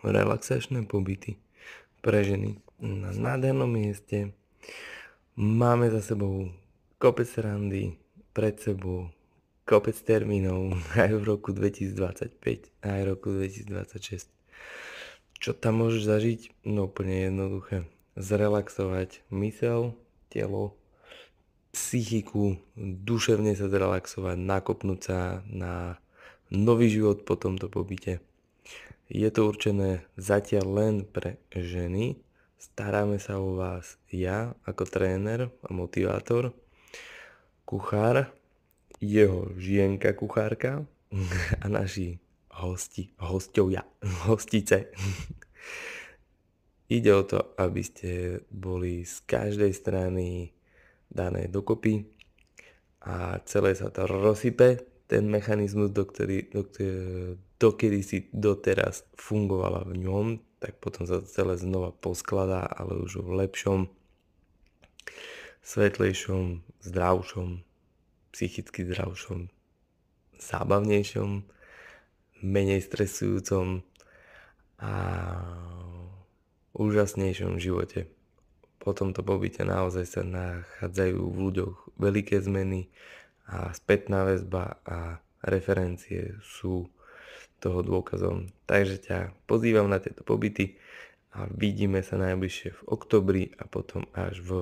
relaxačné pobyty pre ženy na nádhernom mieste. Máme za sebou kopec randy, pred sebou kopec termínov aj v roku 2025, aj v roku 2026. Čo tam môžeš zažiť? No úplne jednoduché. Zrelaxovať mysel, telo, psychiku, duševne sa zrelaxovať, nakopnúť sa na nový život po tomto pobyte. Je to určené zatiaľ len pre ženy. Staráme sa o vás ja ako tréner a motivátor, kuchár, jeho žienka kuchárka a naši hostovia, hostice. Ide o to, aby ste boli z každej strany dané dokopy a celé sa to rozsype, ten mechanizmus, dokedy si doteraz fungovala v ňom, tak potom sa to celé znova poskladá, ale už v lepšom, svetlejšom, zdravšom, psychicky zdravšom, zábavnejšom, menej stresujúcom a úžasnejšom živote. Po tomto pobyte naozaj sa nachádzajú v ľuďoch veľké zmeny a spätná väzba a referencie sú toho dôkazom. Takže ťa pozývam na tieto pobyty a vidíme sa najbližšie v oktobri a potom až v